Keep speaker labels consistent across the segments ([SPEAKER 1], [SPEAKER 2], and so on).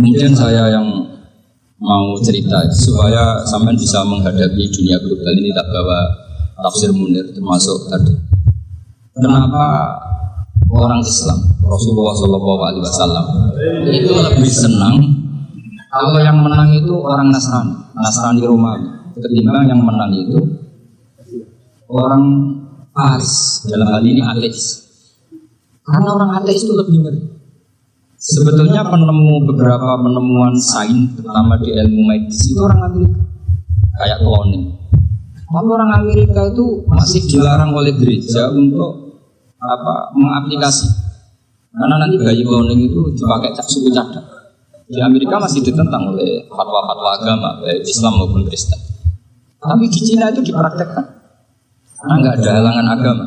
[SPEAKER 1] Kemudian saya yang mau cerita supaya sampean bisa menghadapi dunia global ini, tak bawa tafsir Munir termasuk tadi. Kenapa orang Islam Rasulullah SAW itu lebih senang kalau yang menang itu orang Nasrani Romawi ketimbang yang menang itu orang Paris, dalam hal ini ateis. Karena orang ateis itu lebih ngeri. Sebetulnya beberapa penemuan sains, terutama di ilmu medis itu orang Amerika, kayak cloning. Tapi orang Amerika itu masih dilarang oleh gereja untuk mengaplikasi. Karena nanti bayi cloning itu dipakai suku cadang. Di Amerika masih ditentang oleh fatwa-fatwa agama, baik Islam maupun Kristen. Tapi di Cina itu dipraktekkan, karena nggak ada halangan agama.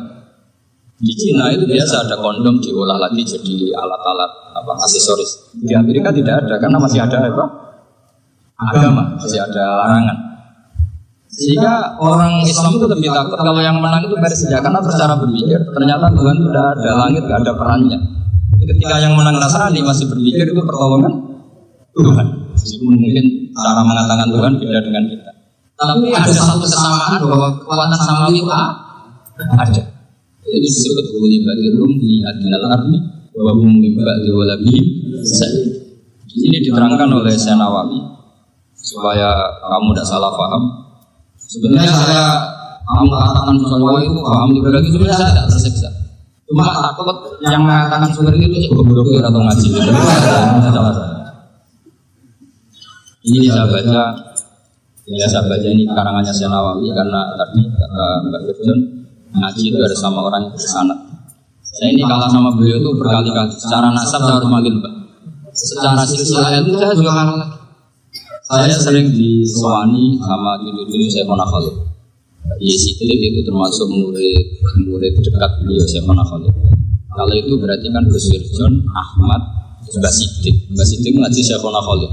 [SPEAKER 1] Di Cina itu biasa ada kondom diolah lagi jadi alat-alat aksesoris. Di Amerika tidak ada karena masih ada agama, masih ada larangan. Sehingga orang Islam itu lebih takut kalau yang menang itu Persia, karena secara berpikir ternyata Tuhan itu tidak ada langit, tidak ada perannya. Ketika yang menang Nasrani masih berpikir itu pertolongan Tuhan. Meskipun mungkin cara mengatakan Tuhan beda dengan kita. Tapi ada satu kesamaan bahwa kekuatan samawi itu ada. Jadi disebut bagi rum di adinal ardi bahwa bumi bagi walabi. Di sini diterangkan oleh Syekh Nawawi supaya kamu tidak salah paham. Sebenarnya kamu katakan sesuatu itu paham liberal itu sebenarnya saya tidak tersiksa. Cuma takut yang mengatakan seperti itu cukup bodoh atau ngaji. Ini saya baca ini karangannya Syekh Nawawi karena tadi kata Mbak Firdaus ngaji itu ada sama orang yang bersanad. Saya ini kalah sama beliau itu berkali-kali. Secara nasab saya harus manggil Mbak. Secara silsilah ilmu saya juga kalah lagi. Saya sering disewani sama dulu saya Khalid. Yesidik itu termasuk murid dekat beliau saya Khalid. Kalau itu berarti kan Gus Wirjon, Ahmad, Mbak Sidik ngaji saya Khalid.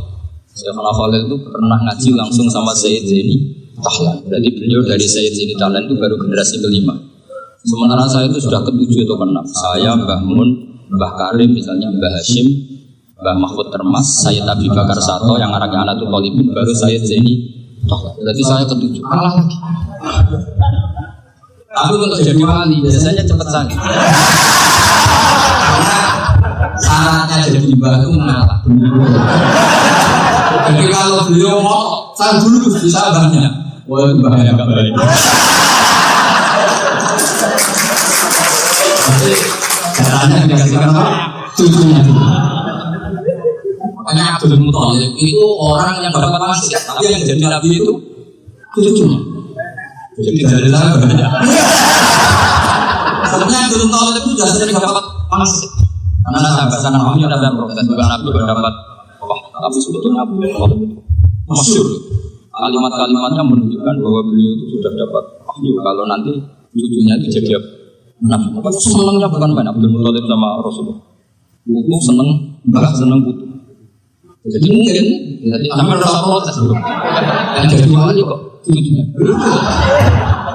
[SPEAKER 1] Saya Khalid itu pernah ngaji langsung sama Sayyid Zaini Tahlan. Berarti beliau dari Sayyid Zaini Tahlan itu baru generasi kelima. Sementara saya itu sudah ke-7 atau ke-6. Saya, Mbah Mun, Mbah Karim, misalnya Mbah Hashim, Mbah Mahfud Termas, Sayyid Abi Bakar Sato, yang anaknya anak itu Tolibin, baru Sayyid Zaini Tahlan. Berarti saya ke-7. Kalah lagi. Tapi untuk jadi wali biasanya cepat saja. Karena syaratnya jadi mbah itu mengalah. Jadi kalau beliau mau saya dulu bisa banyak. Wah itu bahaya gak baik. Jadi caranya dikasihkan apa? Cucunya. Makanya Abdul Muthalib itu orang yang dapat wasiat, tapi yang jadi nabi itu cucunya. Jadi dari saya banyak. Sebenarnya Abdul Muthalib itu sudah sering dapat wasiat. Karena sahabat Nabi ada protes juga Nabi berdapat. Tapi sebetulnya Abdul Muthalib itu masyhur. Kalimat-kalimatnya menunjukkan bahwa beliau itu sudah dapat wahyu kalau nanti cucunya itu jadi nabi. Apa senangnya bukan main Abdul Muthalib sama Rasulullah. Buku seneng, bahkan seneng buku. Jadi mungkin jadi sampai rasa protes dulu. Yang jadi wali kok cucunya.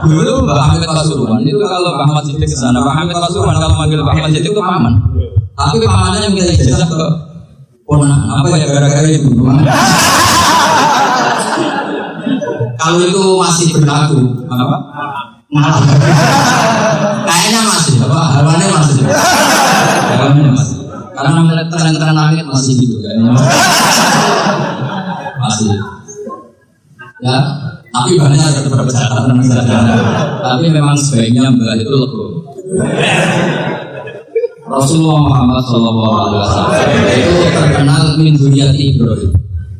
[SPEAKER 1] Dulu Mbak Hamid Pasuruan itu kalau Mbak Ahmad Siddiq ke sana, Mbak Hamid Pasuruan kalau manggil Mbak Ahmad Siddiq itu paman. Tapi pamannya minta ijazah ke ponakan. Apa ya gara-gara itu? Kalau itu masih berlaku, apa? Kayaknya masih, apa? Harapannya masih. Harapannya masih. Karena melihat tren-tren langit masih gitu kayaknya. Masih. Ya, tapi banyak tetap bercatatan saja. Tapi memang sebaiknya mbak itu lebih. Rasulullah Muhammad SAW itu terkenal min dzurriyyati Ibrahim.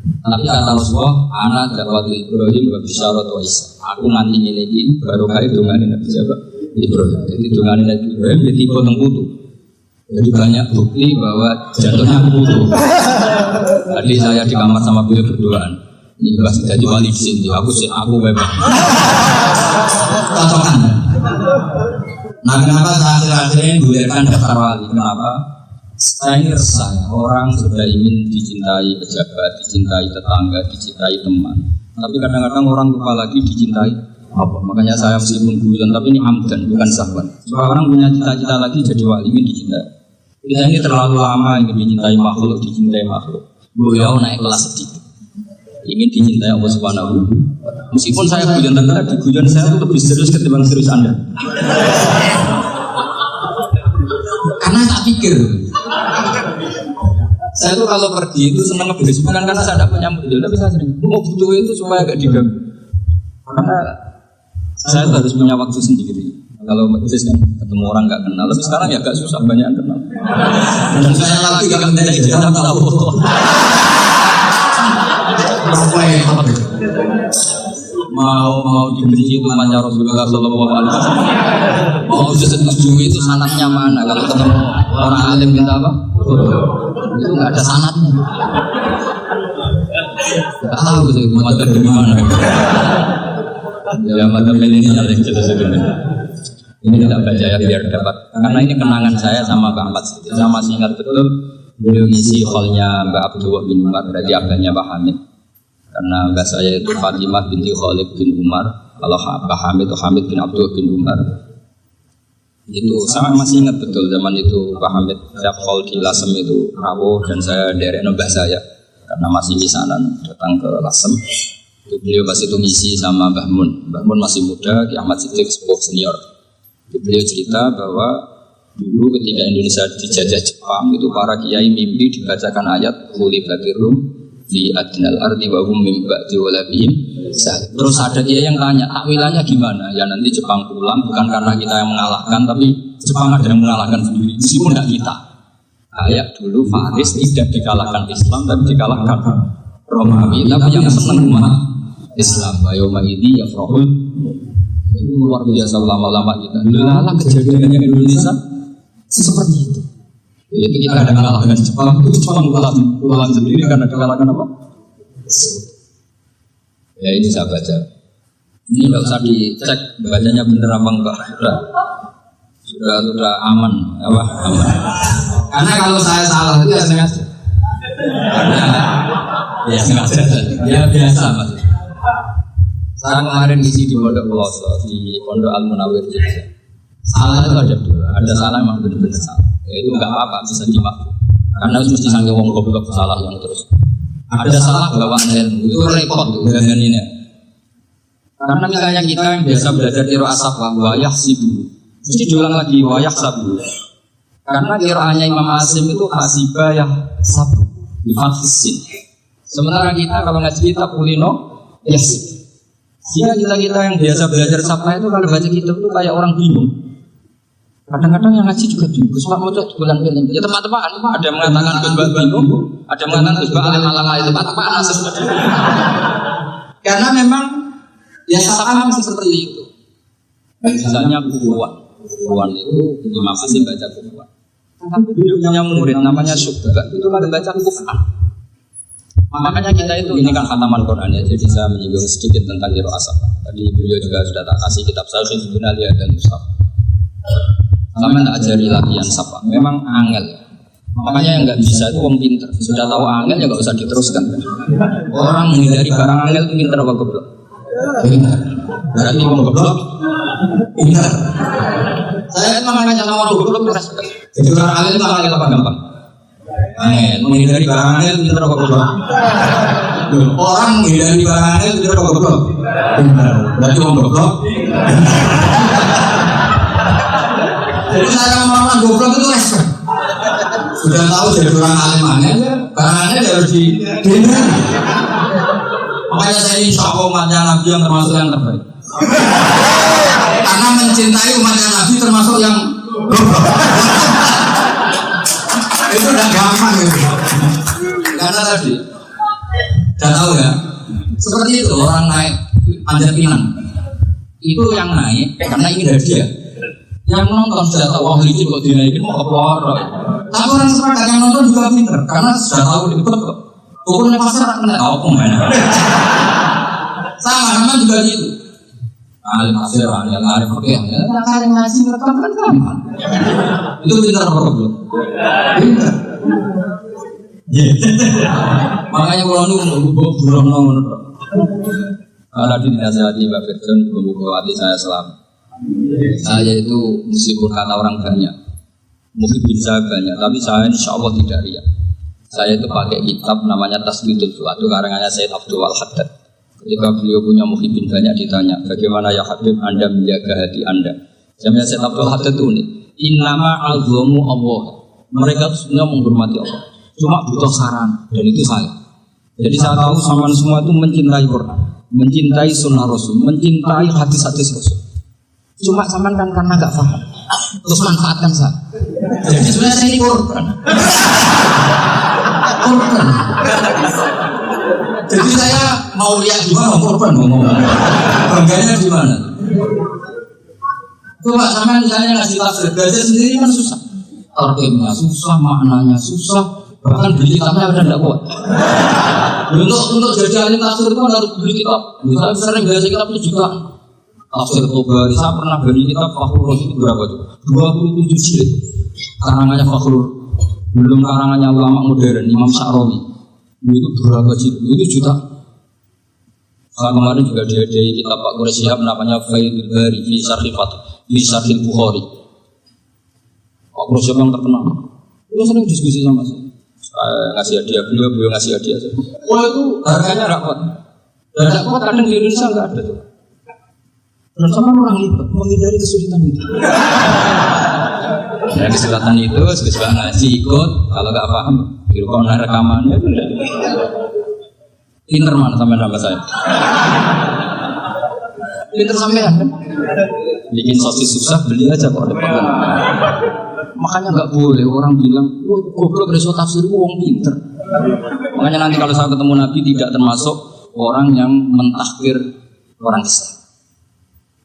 [SPEAKER 1] Tapi kata Rasulullah, anak dapat Ibrahim berbisyarat wa Isa. Aku nanti ini baru kali dongane Nabi siapa? Ibrahim. Jadi dongane Nabi Ibrahim jadi potong putu. Jadi banyak bukti bahwa jatuhnya putu. Tadi saya di kamar sama beliau berduaan. Ini bahas jadi wali di sini. Aku bebas. Cocokan. Nah kenapa saya akhir-akhir ini gulirkan daftar wali? Kenapa? Saya ini resah ya. Orang sudah ingin dicintai pejabat, dicintai tetangga, dicintai teman. Tapi kadang-kadang orang lupa lagi dicintai apa? Makanya saya meskipun guyon, tapi ini amdan, bukan sahabat. Supaya orang punya cita-cita lagi jadi wali, ingin dicintai. Kita ini terlalu lama ingin dicintai makhluk, beliau naik kelas sedikit. Ingin dicintai Allah Subhanahu. Meskipun saya guyon tadi, guyon saya itu lebih serius ketimbang serius Anda. Karena tak pikir. Saya tuh kalau pergi itu senang ngebahas bukan karena saya tidak punya modal, tapi saya sering mau butuh itu supaya agak diganggu. Karena saya harus punya waktu sendiri. Kalau majelis kan ketemu orang nggak kenal, tapi sekarang ya agak susah banyak yang kenal. Dan saya lagi nggak kenal di jalan tahu. Mau dibenci itu umatnya Rasulullah Sallallahu Alaihi Wasallam. Mau disetujui itu sanatnya mana? Kalau ketemu orang alim kita apa? Itu nggak ada sanatnya. Nggak tahu sih umatnya gimana. Ya mata milenial yang jelas sebenarnya. Ini tidak baca ya biar dapat. Karena ini kenangan saya sama Mbak Ahmad Siddiq. Saya masih ingat betul beliau ngisi hallnya Mbak Abdullah bin Umar, berarti abahnya Pak Hamid. Karena mbak saya itu Fatimah binti Khalid bin Umar, kalau Pak Hamid itu Hamid bin Abdullah bin Umar. Itu saya masih ingat betul zaman itu Pak Hamid setiap hall di Lasem itu rawuh dan saya derek mbah saya karena masih misanan datang ke Lasem. Itu beliau pas itu ngisi sama Mbah Mun. Mbah Mun masih muda, Ki Ahmad Siddiq sepuh senior. Itu beliau cerita bahwa dulu ketika Indonesia dijajah Jepang itu para kiai mimpi dibacakan ayat Khulifatir Rum fi adnal ardi wa hum min ba'di walabihim. Terus ada kiai yang tanya, takwilannya gimana? Ya nanti Jepang pulang bukan karena kita yang mengalahkan, tapi Jepang ada yang mengalahkan sendiri, meskipun tidak kita. Ayat dulu Faris tidak dikalahkan Islam, tapi dikalahkan Romawi. Tapi yang senang umat Islam, bayoma ini ya Frahul. Itu luar biasa ulama-ulama kita. Lala kejadiannya Indonesia seperti itu. Jadi kita ada mengalahkan Jepang, itu Jepang pulang sendiri karena dikalahkan apa? Ya ini saya baca. Ini nggak usah dicek bacanya bener apa enggak. Sudah aman, apa? Aman. Karena kalau saya salah itu ya sengaja. Ya sengaja. Ya biasa mas. Saya kemarin isi di Pondok Pelosok, di Pondok Al Munawir Jogja. Salah itu ada dua. Ada salah memang benar-benar salah. Ya, itu enggak apa-apa, bisa dimaklum. Karena mesti sange wong goblok salah yang terus. Ada salah bawaan ilmu itu repot tuh dengan ini. Karena misalnya kita yang biasa belajar qiraat asaf wayah sibu, mesti diulang lagi wayah sabu. Karena qiraatnya Imam Asim itu hasiba yah sabu di fathsin. Sementara kita kalau ngaji kitab kulino yasib. Sehingga kita yang biasa belajar sapa itu kalau baca kitab itu kayak orang bingung. Kadang-kadang yang ngaji juga bingung. Gus Pak mau bulan film. Ya teman-teman, ada mengatakan Gus Pak bingung, ada mengatakan Gus Pak alim-alim itu teman-teman sebenarnya. Karena memang ya sapa seperti itu. Misalnya kufuan itu Imam Asim baca kufuan. Tapi beliau punya murid namanya Syuhba, itu kan baca kufan. Makanya kita ini kan khataman Quran ya, jadi saya menyinggung sedikit tentang qiraat asaf. Tadi beliau juga sudah tak kasih kitab saya Hizbun Aliyah dan Mushaf. Sama tak ajari latihan sapa, memang angel. Makanya yang nggak bisa itu wong pinter. Sudah tahu angel ya nggak usah diteruskan. Orang menghindari barang angel itu pinter apa goblok? Pinter. Berarti wong goblok pinter. Saya makanya sama orang goblok respect. Jadi orang angel itu angel apa gampang? Angel, menghindari barang angel pinter apa goblok? Orang menghindari barang angel pinter apa goblok? Pinter. Berarti wong goblok. Jadi saya orang goblok itu respect. Sudah tahu jadi orang alim angel, barang angel harus dihindari. Makanya saya insya Allah umatnya Nabi yang termasuk yang terbaik. Karena mencintai umatnya Nabi termasuk yang goblok. Itu udah gampang gitu. Karena tadi udah tahu ya. Seperti itu orang naik panjat pinang. Itu yang naik karena ingin hadiah. Yang nonton sudah tahu wah ini kok dinaikin mau apa. Tapi orang sepakat yang nonton juga pinter karena sudah tahu ribet kok. Pokoknya pasar kena tahu mana. Sama juga gitu. Alim pasir, yang alim pakai, yang alim ngasih rekam kan gampang. Itu pinter apa belum? Pinter. Makanya kalau nunggu burung nongol. Kalau dinasihati Mbak Firdaus, buku hati saya selamat. Saya itu meskipun kata orang banyak, mungkin bisa banyak, tapi saya insya Allah tidak riak. Saya itu pakai kitab namanya Tasbidul Fuad, itu karangannya Sayyid Abdul Al-Haddad. Ketika beliau punya muhibin banyak ditanya, bagaimana ya Habib Anda menjaga hati Anda? Jamnya Sayyid Abdul Haddad itu unik. Innama alzamu Allah. Mereka itu sebenarnya menghormati Allah. Cuma butuh saran, dan itu saya. Jadi saya tahu sama semua itu mencintai Quran, mencintai sunnah Rasul, mencintai hadis-hadis Rasul. Cuma sama kan karena gak paham, terus manfaatkan saya. Jadi sebenarnya saya ini korban. Korban. Jadi saya mau lihat gimana korban ngomong. Bangganya di mana? Coba sama misalnya ngasih tafsir belajar sendiri kan susah. Tarkibnya susah, maknanya susah, bahkan beli kitabnya ada tidak kuat. Untuk jadi alim tafsir itu harus beli kitab. Saya sering belajar kitab itu juga. Tafsir Tobari, saya pernah beli kitab Fakhrur Razi itu berapa tuh? 27 jilid. Karangannya Fakhrur. Belum karangannya ulama modern Imam Sya'rawi. Itu berapa jilid? Itu juta. Saya kemarin juga diadai kitab Pak Quraish Shihab namanya Faidul Bari fi Syarhil Bukhari. Pak Quraish Shihab yang terkenal. Dia sering diskusi sama saya. Saya ngasih hadiah beliau ngasih hadiah saya. Wah itu harganya nggak kuat. Dan nggak kuat kadang di Indonesia nggak ada tuh. Dan sama orang itu menghindari kesulitan itu. Ya kesulitan itu sesuai ngaji ikut. Kalau nggak paham, direkam rekamannya itu. Pinter mana sampai nama saya? Pinter sampean kan? Bikin sosis susah beli aja kok repot. Makanya nggak boleh orang bilang, wah goblok reso tafsir wong pinter. Makanya nanti kalau saya ketemu Nabi tidak termasuk orang yang mentahkir orang Islam.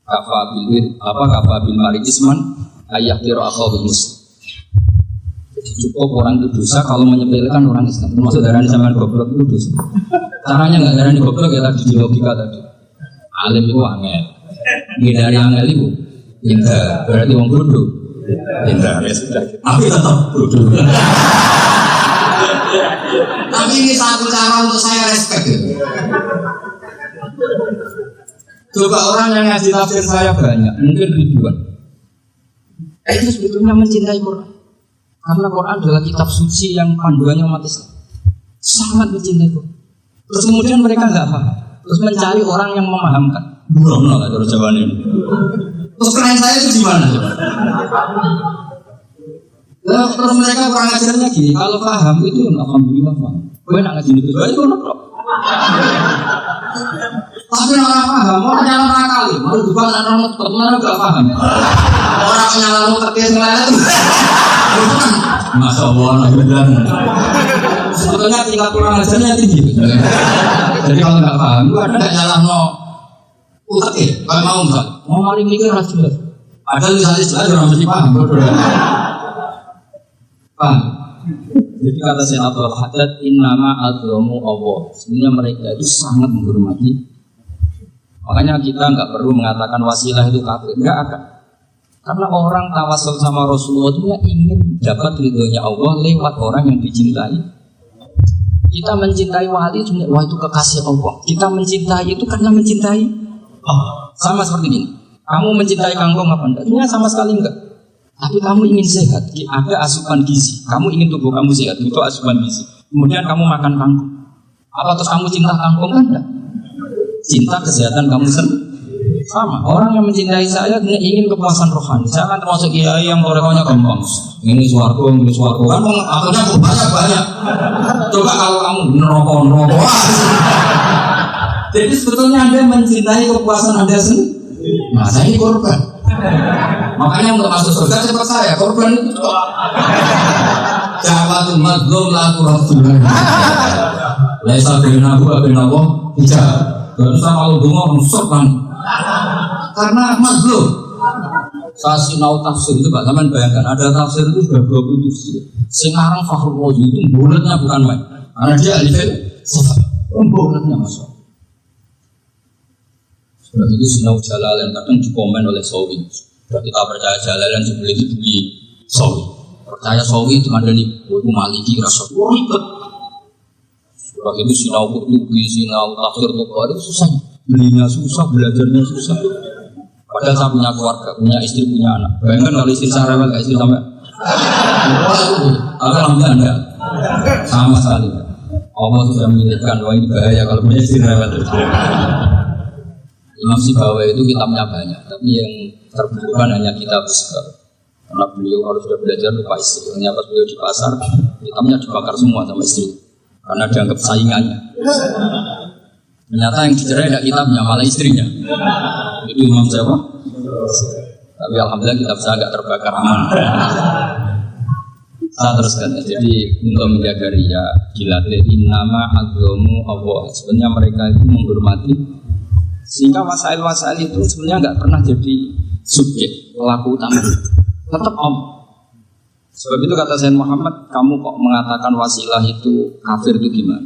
[SPEAKER 1] Kafabil mari isman ayah kira akhaul muslim. Cukup orang itu dosa kalau menyepelekan orang Islam. Termasuk darah zaman goblok itu dosa. Caranya nggak darah goblok ya tadi di logika tadi. Alim itu angel. Dari angel itu pintar. Berarti orang bodoh. Pintar ya sudah. Tapi tetap bodoh. Tapi ini satu cara untuk saya respect. Coba orang yang ngasih tafsir saya banyak, mungkin ribuan. Itu sebetulnya mencintai Quran. Karena Quran adalah kitab suci yang panduannya umat Islam. Sangat mencintai Quran. Terus kemudian mereka nggak paham. Terus mencari orang yang memahamkan. Bukan lah kalau jawaban ini. Terus keren saya itu gimana? Terus mereka kurang ajarnya gini. Kalau paham itu alhamdulillah paham. Gue nak ngaji itu aja gue nolak. Tapi orang paham, orang yang nakal, mau juga orang benar nggak paham. Orang yang lalu kerja selain itu, masa Allah benar. Sebetulnya tingkat kurang ajarnya tinggi. Jadi kalau nggak paham, itu ada nggak nyalah no utak ya. Kalau mau maling mikir harus jelas. Padahal misalnya jelas orang mesti paham. Paham. Jadi kata Sayyid Abdul Haddad, innama azlamu Allah. Sebenarnya mereka itu sangat menghormati. Makanya kita nggak perlu mengatakan wasilah itu kafir, nggak akan. Karena orang tawasul sama Rasulullah itu ingin dapat ridhonya Allah lewat orang yang dicintai. Kita mencintai wali itu, wah itu kekasih Allah. Kita mencintai itu karena mencintai Allah. Sama seperti ini. Kamu mencintai kangkung apa enggak? Itu sama sekali enggak. Tapi kamu ingin sehat, ada asupan gizi. Kamu ingin tubuh kamu sehat, itu asupan gizi. Kemudian kamu makan kangkung. Apa terus kamu cinta kangkung kan enggak? Cinta kesehatan kamu sendiri. Sama, orang yang mencintai saya ingin kepuasan rohani. Saya kan termasuk kiai yang torekonya gampang. Ini suaraku kan akhirnya banyak. Coba kalau kamu nerokok. Jadi sebetulnya Anda mencintai kepuasan Anda sendiri. Nah, saya ini korban. Makanya untuk masuk surga cepat saya korban itu. Jawatul mazlum la turafullah. Laisa bainahu wa bainallah hijab. Gak usah kalau dongo rusuk kan. Karena mazlum. Saya sinau tafsir itu Pak, teman bayangkan ada tafsir itu sudah 20 juz. Sing aran Fakhrur Razi itu bulatnya bukan main. Karena dia alifin sifat. Bulatnya masuk. Sudah itu sinau Jalalain kadang dikomen oleh Sawi. Sudah kita percaya Jalalain sebelum itu di Sawi. Percaya Sawi itu ada di buku Maliki rasa ribet. Sudah itu sinau Qurtubi, sinau tafsir Tobari susah. Belinya susah, belajarnya susah. Padahal saya punya keluarga, punya istri, punya anak. Bayangkan kalau istri saya rewel, istri sampai alhamdulillah enggak. Sama sekali. Allah sudah menyebutkan wah ini bahaya kalau punya istri rewel. Imam Sibawi itu kitabnya banyak, tapi yang terbukukan hanya kitab Sibawi. Karena beliau kalau sudah belajar lupa istri. Ternyata pas beliau di pasar, kitabnya dibakar semua sama istri. Karena dianggap saingannya. Ternyata yang dicerai tidak kitabnya, malah istrinya. Itu Imam siapa? Tapi alhamdulillah kitab saya agak terbakar aman. Saya teruskan. Jadi untuk menjaga ria, dilatih nama agama Allah. Sebenarnya mereka itu menghormati. Sehingga wasail-wasail itu sebenarnya nggak pernah jadi subjek pelaku utama. Tetap Om. Sebab itu kata Sayyid Muhammad, kamu kok mengatakan wasilah itu kafir itu gimana?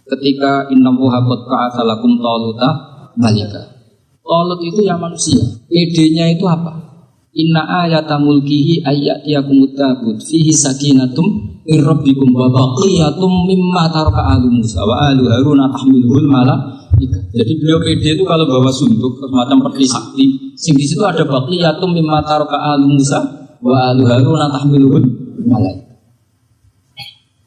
[SPEAKER 1] Ketika innallaha qad ba'atsa lakum taluta malika. Talut itu ya manusia. PD-nya itu apa? Inna ayata mulkihi ayyatiyakumut tabut fihi sakinatum min rabbikum wa baqiyatum mimma taraka alu Musa wa alu Harun tahmiluhul malaika. Jadi beliau PD itu kalau bawa sunduk semacam peti sakti, sing di situ ada baqiyatum mimma taraka alu Musa wa alu Harun tahmiluhul malaika.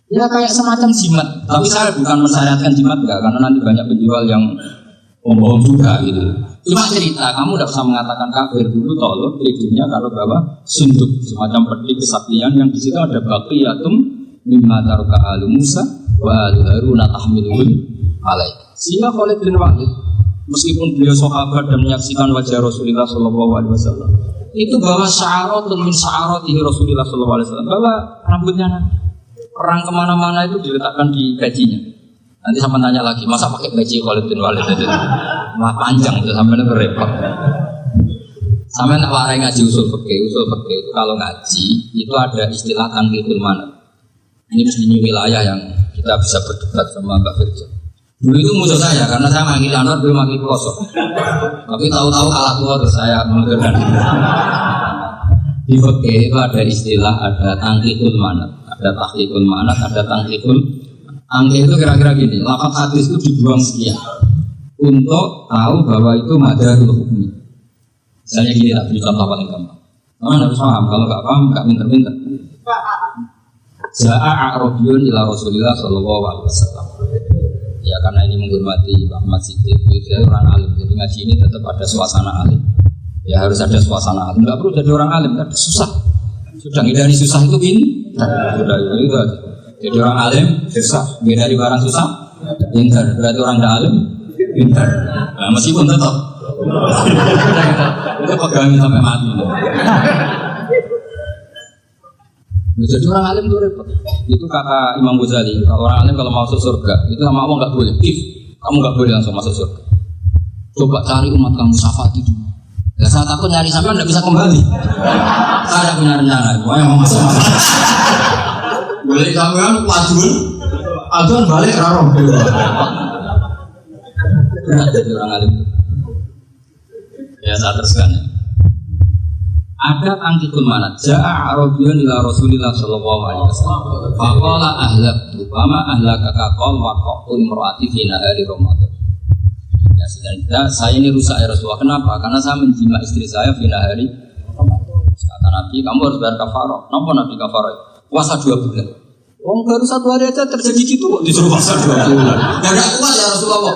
[SPEAKER 1] Ya kayak semacam jimat, tapi saya bukan mensyariatkan jimat enggak, karena nanti banyak penjual yang bohong juga gitu. Cuma cerita, kamu tidak usah mengatakan kafir dulu. Tolong idenya kalau bawa sunduk semacam peti kesaktian yang di situ ada baqiyatum mimma taraka alu Musa wa alu Harun tahmiluhul malaika. Sehingga Khalid bin Walid meskipun beliau sahabat dan menyaksikan wajah Rasulullah SAW, itu bawa sya'aratun min sya'aratihi Rasulullah SAW, bawa rambutnya perang kemana-mana itu diletakkan di gajinya. Nanti sama tanya lagi, masa pakai peci Khalid bin Walid itu? Wah panjang itu, sampai itu repot. Sampai nak warai ngaji usul fikih itu kalau ngaji itu ada istilah tangkihul manat. Ini mesti wilayah yang kita bisa berdebat sama Mbak Firja. Dulu itu musuh saya karena saya manggil Anwar, belum manggil Kosok. Tapi tahu-tahu kalah tua terus saya mengundurkan. Di fikih itu ada istilah, ada tangkihul manat, ada tahqiqul manat, ada tangkihul. Angka itu kira-kira gini, lafaz hadis itu dibuang sekian untuk tahu bahwa itu madarul hukmi. Misalnya gini, tak beri contoh paling gampang. Teman harus paham, kalau nggak paham nggak pinter-pinter. Ja'a a'rabiyun ila Rasulillah sallallahu alaihi wasallam. Ya karena ini menghormati Ahmad Siddiq, dia orang alim, jadi ngaji ini tetap ada suasana alim. Ya harus ada suasana alim, nggak perlu jadi orang alim, kan susah. Sudah hindari susah itu gini, sudah itu aja. Jadi orang alim susah, dari barang susah, pintar. Berarti orang tidak alim, pintar. Nah, meskipun tetap itu pegangin sampai mati. Jadi orang alim itu repot. Itu kata Imam Ghazali. Kalau orang alim kalau masuk surga, itu sama Allah nggak boleh. Kamu nggak boleh langsung masuk surga. Coba cari umat kamu syafaat itu. Ya, saya takut nyari sampai nggak bisa kembali. Saya ada punya rencana. Wah yang mau masuk. Boleh sampean aduan balik raro. Berat jadi orang alim. Ya saya teruskan ya. Ada tangkikul manat. Ja'a Arabiyun ila Rasulillah sallallahu alaihi wasallam. Faqala ahlaktu fama ahlakaka qal waqa'tu imraati fi nahari Ramadan. Ya sudah, saya ini rusak ya Rasulullah. Kenapa? Karena saya menjima istri saya fi nahari Ramadan. Kata Nabi, kamu harus bayar kafarah. Kenapa Nabi kafarah? Puasa 2 bulan. Oh baru 1 hari aja terjadi gitu kok disuruh puasa 2 bulan. Gak kuat ya Rasulullah.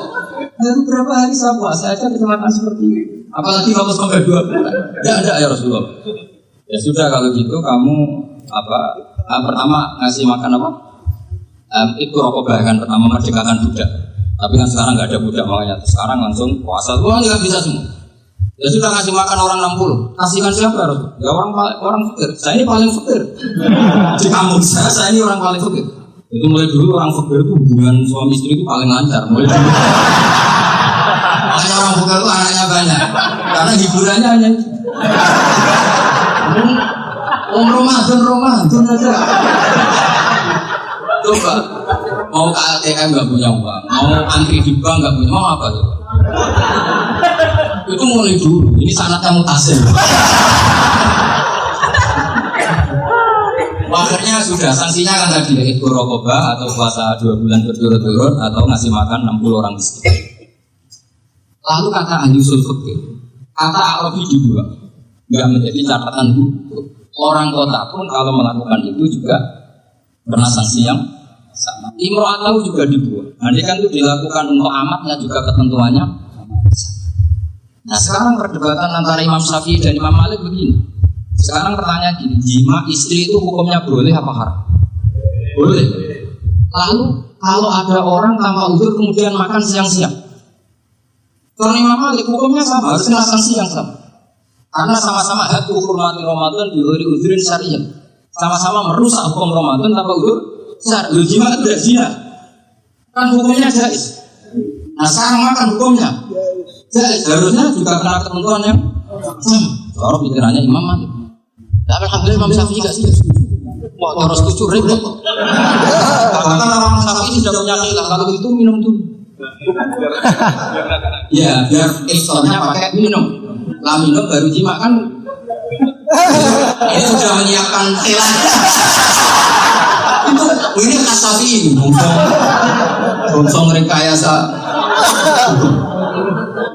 [SPEAKER 1] Baru berapa hari saya puasa aja kecelakaan seperti ini. Apalagi kamu sampai 2 bulan. Ya ada ya Rasulullah. Ya sudah kalau gitu kamu pertama ngasih makan apa? Itu rokobah kan pertama merdekakan budak. Tapi kan sekarang nggak ada budak makanya sekarang langsung puasa. Wah nggak bisa semua. Ya sudah ngasih makan orang 60. Kasihkan siapa harus? Ya orang fakir. Saya ini paling fakir. Di kampung saya ini orang paling fakir. Itu mulai dulu orang fakir itu hubungan suami istri itu paling lancar. Mulai dulu. Makanya orang fakir itu anaknya banyak. Karena hiburannya hanya itu. Ramadan aja. Coba mau ke ATM nggak punya uang, mau antri di bank nggak punya, mau apa coba? Itu mulai dulu. Ini sanatnya mutasil. Akhirnya sudah sanksinya kan tadi itu rokobah atau puasa 2 bulan berturut-turut atau ngasih makan 60 orang miskin. Lalu kata ahli usul fikih, kata Arabi dibuang, nggak menjadi catatan hukum. Orang kota pun kalau melakukan itu juga kena sanksi yang sama. Imro'atahu juga dibuang. Nanti kan itu dilakukan untuk amatnya juga ketentuannya. Nah sekarang perdebatan antara Imam Syafi'i dan Imam Malik begini. Sekarang pertanyaan gini, jima istri itu hukumnya boleh apa haram? Boleh. Lalu kalau ada orang tanpa uzur kemudian makan siang-siang, kalau Imam Malik hukumnya sama, harus kena sanksi yang sama. Karena sama-sama hatu hurmati Ramadan di luar uzrin syariah. Sama-sama merusak hukum Ramadan tanpa uzur syariah. Jima itu tidak zina. Kan hukumnya jais. Nah sekarang makan hukumnya jais. Harusnya juga kena ketentuan yang sama. Kalau pikirannya Imam Malik. Tapi alhamdulillah Imam Syafi'i gak setuju. Wah harus setuju repot. Karena orang Syafi'i sudah punya khilaf. Kalau itu minum dulu. Ya biar iftarnya pakai minum. Lah minum baru jima kan. Ini sudah menyiapkan khilaf. Ini khas Syafi'i. Bongsong rekayasa.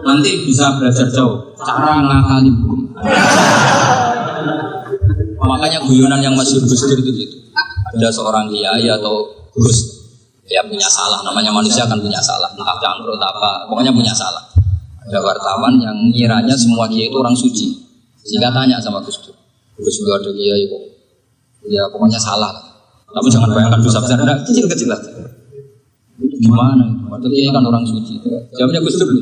[SPEAKER 1] Nanti bisa belajar jauh cara ngakali hukum. Makanya guyonan yang masyhur Gus Dur itu gitu. Ada seorang kiai atau Gus ya punya salah, namanya manusia kan punya salah, entah cangkrut apa, pokoknya punya salah. Ada wartawan yang ngiranya semua kiai itu orang suci. Sehingga tanya sama Gus Dur, Gus Dur ada kiai kok, ya pokoknya salah. Tapi jangan bayangkan dosa besar, enggak kecil-kecil aja. Itu gimana? Waktu kiai kan orang suci. Jawabnya Gus Dur,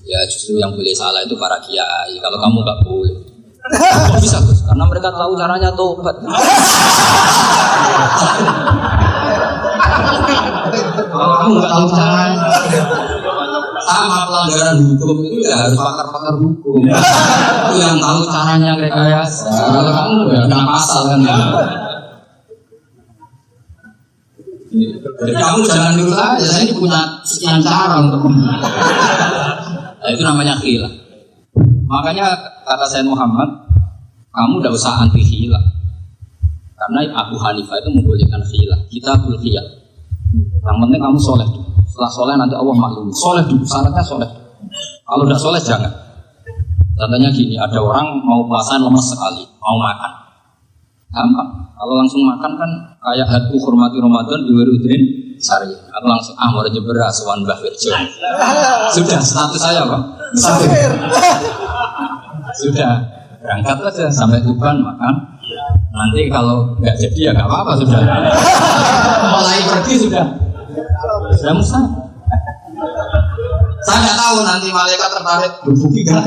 [SPEAKER 1] ya justru yang boleh salah itu para kiai. Kalau kamu nggak boleh. Kok bisa Gus? Karena mereka tahu caranya tobat. Kalau kamu nggak tahu caranya, sama pelanggaran hukum itu ya harus pakar-pakar hukum. Itu yang tahu caranya rekayasa. Kalau kamu ya kena pasal kan ya. Jadi kamu jangan dulu aja. Saya ini punya sekian cara untuk. Nah, itu namanya khilaf. Makanya kata Sayyid Muhammad, kamu tidak usah anti khilaf. Karena Abu Hanifah itu membolehkan khilaf. Kita khilaf. Yang penting kamu soleh dulu. Setelah soleh nanti Allah maklum. Soleh dulu, syaratnya soleh. Kalau udah soleh jangan. Contohnya gini, ada orang mau puasa lemes sekali, mau makan. Gampang. Kalau langsung makan kan kayak hatu hormati Ramadan di Wirudrin Sari. Atau langsung mau aja beras wan Mbah Wirjo. Sudah status saya Pak. Sudah berangkat aja sampai Tuban makan. Nanti kalau nggak jadi ya nggak apa-apa sudah. Mulai pergi sudah Musa. Saya nggak tahu nanti malaikat tertarik berbuki kan.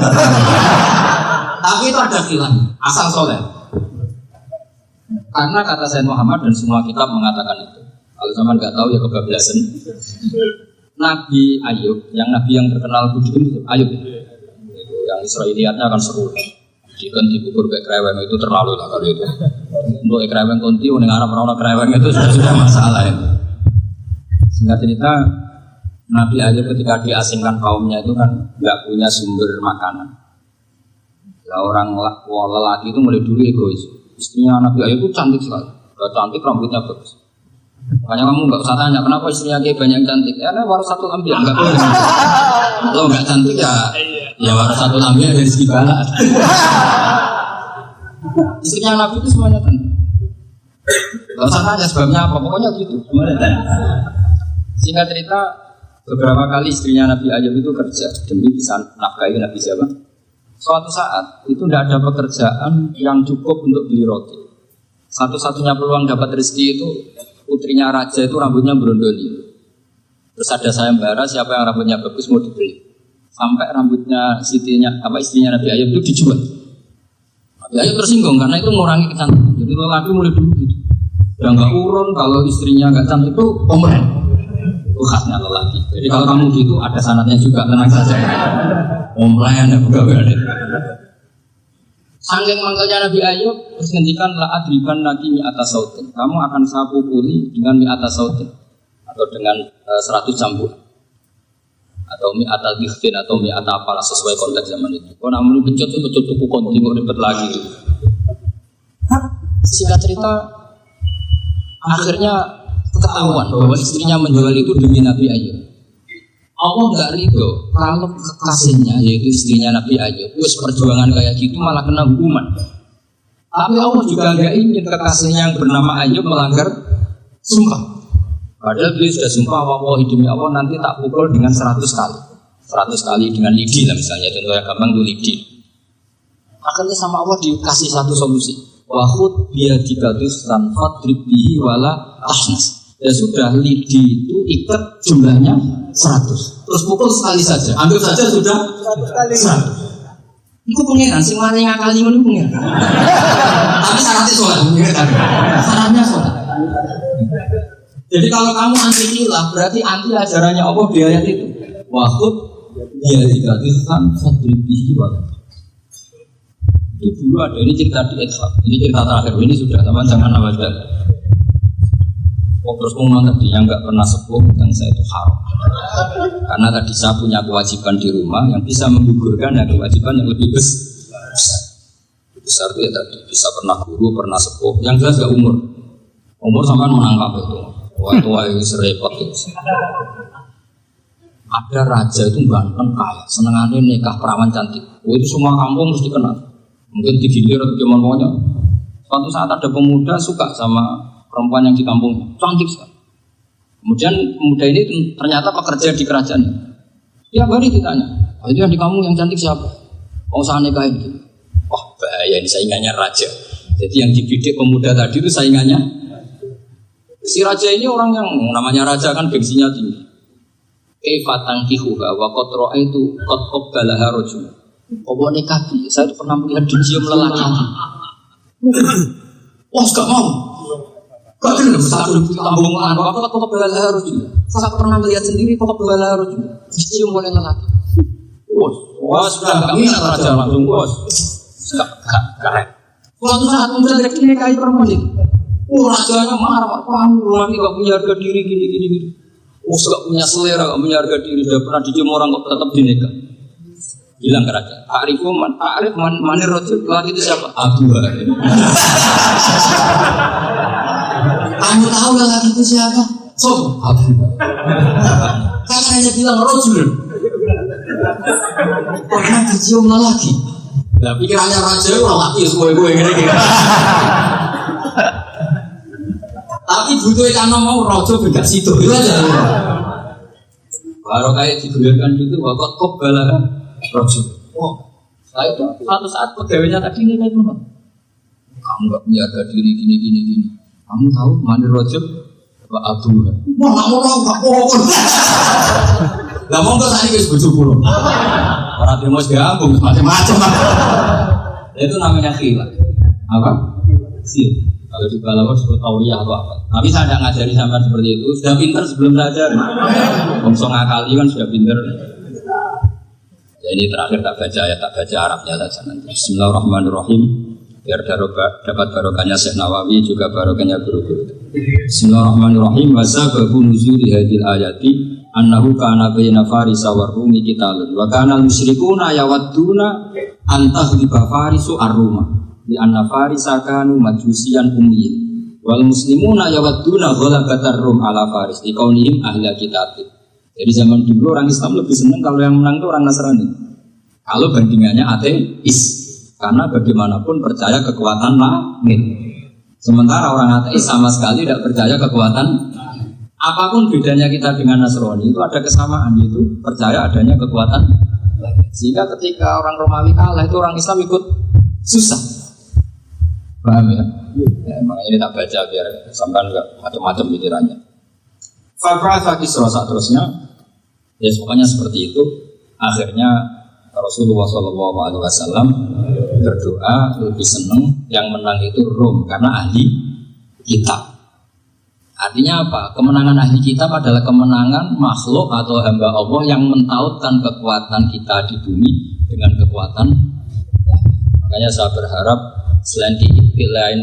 [SPEAKER 1] Tapi itu ada khilaf asal soleh. Karena kata Sayyid Muhammad dan semua kitab mengatakan itu. Kalau zaman nggak tahu ya kebablasan. Nabi Ayub, Nabi yang terkenal itu Ayub. Yang Israiliyatnya akan seru. Jika dikubur ke kreweng itu terlalu lah kalau itu. Untuk kreweng konti, uning Arab orang kreweng itu sudah masalah itu. Singkat cerita, Nabi Ayub ketika diasingkan kaumnya itu kan nggak punya sumber makanan. Lah orang lelaki itu mulai dulu egois. Istrinya Nabi Ayub itu cantik sekali, cantik rambutnya bagus. Makanya kamu nggak usah tanya kenapa istrinya kayak banyak cantik. Ya, baru satu ambil nggak boleh. Kalau nggak cantik ya baru satu ambil dari segi balas. Istrinya Nabi itu semuanya cantik. Nggak usah tanya sebabnya apa, pokoknya gitu. Singkat cerita, beberapa kali istrinya Nabi Ayub itu kerja demi bisa nafkahi Nabi siapa. Suatu saat itu tidak ada pekerjaan yang cukup untuk beli roti. Satu-satunya peluang dapat rezeki itu putrinya raja itu rambutnya berondoli. Terus ada sayembara siapa yang rambutnya bagus mau dibeli. Sampai rambutnya istrinya Nabi Ayub itu dijual. Nabi Ayub tersinggung karena itu mengurangi kecantikan. Jadi lelaki mulai dulu gitu. Udah nggak urun kalau istrinya nggak cantik itu komplain. Itu khasnya lelaki. Jadi kalau kamu gitu ada sanatnya juga, tenang saja. Komplain ya pegawai. Saking mangkalnya Nabi Ayub terus ngendikan la adriban lagi mi atas sautin. Kamu akan saya pukuli dengan mi atas sautin atau dengan 100 cambuk atau mi atas giftin atau mi atas apalah sesuai konteks zaman itu. Kau namun pecut tuku konti mau ribet lagi itu. Singkat cerita akhirnya ketahuan bahwa istrinya menjual itu demi Nabi Ayub. Allah nggak ridho kalau kekasihnya yaitu istrinya Nabi Ayub terus perjuangan kayak gitu malah kena hukuman. Tapi Allah juga nggak ingin kekasihnya yang bernama Ayub melanggar Sumpah. Padahal beliau sudah sumpah, wallahi demi Allah nanti tak pukul dengan 100 kali. 100 kali dengan lidi lah misalnya, contoh yang gampang itu lidi. Akhirnya sama Allah dikasih satu solusi. Wahud biadikatus tanfat ribihi wala ahnas. Ya sudah, lidi itu ikat jumlahnya 100. Terus pukul sekali saja, ambil saja sudah 100. Itu pengiran, sing mari ngakali ngono pengiran. Tapi syaratnya sholat, syaratnya sholat. Jadi kalau kamu anti khilaf, berarti anti ajarannya Allah di ayat itu. Wahud biadikatus fadribihi wala. Itu dulu ada, ini cerita di Ithaf, ini cerita terakhir, ini sudah teman jangan abad. Terus ngomong tadi yang nggak pernah sepuh dan saya itu haram. Karena tadi saya punya kewajiban di rumah yang bisa menggugurkan ya kewajiban yang lebih besar. Besar itu ya tadi bisa pernah guru, pernah sepuh, yang jelas gak umur. Umur sampai menangkap itu. Tua itu serepot itu. Ada raja itu ganteng kaya, senengannya nikah perawan cantik. Itu semua kampung mesti kenal. Mungkin digilir atau gimana pokoknya. Suatu saat ada pemuda suka sama perempuan yang di kampung, cantik sekali. Kemudian pemuda ini ternyata pekerja di kerajaan. Tiap hari ditanya, itu yang di kampung yang cantik siapa? Oh saya nikahin gitu. Wah bahaya ini saingannya raja. Jadi yang dibidik pemuda tadi itu saingannya. Si raja ini orang yang namanya raja kan gengsinya tinggi. Kaifatang kihuha wa kotroa itu kotkop balaha rojul. Kau nikah saya itu pernah melihat dicium lelaki. Wah gak mau. Kau kan satu di kampung apa kok bela harus juga. Saya pernah melihat sendiri kok bela harus juga. Dicium oleh lelaki. Wah sudah kami raja langsung bos. Keren. Suatu saat muda dari nikahi perempuan itu. Rajanya marah, kamu lagi gak punya harga diri gini. Gak punya selera, gak punya harga diri. Sudah pernah dicium orang kok tetap dinikah. Bilang ke raja, Arif manir rojul lagi itu siapa? Abu. Kamu tahu lelaki itu siapa? Sob, Abu. Kan hanya bilang rojul. Pernah dicium lelaki. Nah, pikirannya raja itu lelaki semua gue gini. Tapi butuh karena mau rojo beda situ itu aja. Baru kayak digulirkan gitu, wakot kok bala rojo. Oh, saya itu suatu saat pegawainya tadi ini kayak gimana? Kamu nggak punya harga diri gini. Kamu tahu mandir rojul Pak Abu? Wah, kamu tahu Pak Pokok. Lah mau nggak tadi guys bujuk pulau? Orang demo gabung macam-macam. Itu namanya khilaf. Apa? Khilaf. Kalau di Balawa disebut tauriyah atau apa. Tapi saya tidak ngajari sampai seperti itu. Sudah pinter sebelum belajar. Bongso ngakali kan sudah pinter. Ya ini terakhir tak baca Arabnya saja nanti. Bismillahirrahmanirrahim. Biar dapat barokahnya Syekh Nawawi juga barokahnya guru-guru. Bismillahirrahmanirrahim. Wasababu nuzuli hadil ayati annahu kana baina farisa wa rumi qitalun wa kana al-musyrikuuna yawadduna antahliba farisu ar-ruma li anna farisa kanu majusiyan ummiyin wal muslimuna yawadduna ghalabatar rum ala faris di kaunihim ahli kitab. Jadi zaman dulu orang Islam lebih senang kalau yang menang itu orang Nasrani. Kalau bandingannya ateis. Karena bagaimanapun percaya kekuatan langit. Sementara orang ateis sama sekali tidak percaya kekuatan. Apapun bedanya kita dengan Nasrani itu ada kesamaan, yaitu percaya adanya kekuatan langit. Sehingga ketika orang Romawi kalah itu orang Islam ikut susah. Paham ya? Makanya ini tak baca biar sampai enggak macam-macam pikirannya. Fabra Kisra saat terusnya, ya pokoknya seperti itu. Akhirnya Rasulullah SAW berdoa lebih senang yang menang itu Rom karena ahli kitab. Artinya apa? Kemenangan ahli kitab adalah kemenangan makhluk atau hamba Allah yang mentautkan kekuatan kita di bumi dengan kekuatan. Makanya saya berharap selain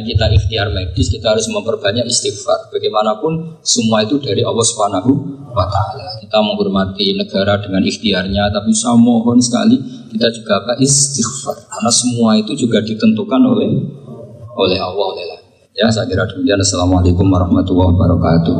[SPEAKER 1] kita ikhtiar medis, kita harus memperbanyak istighfar. Bagaimanapun semua itu dari Allah Subhanahu wa Ta'ala. Kita menghormati negara dengan ikhtiarnya, tapi saya mohon sekali kita juga istighfar karena semua itu juga ditentukan oleh Allah, oleh Allah. Ya, saya kira demikian. Assalamualaikum warahmatullahi wabarakatuh.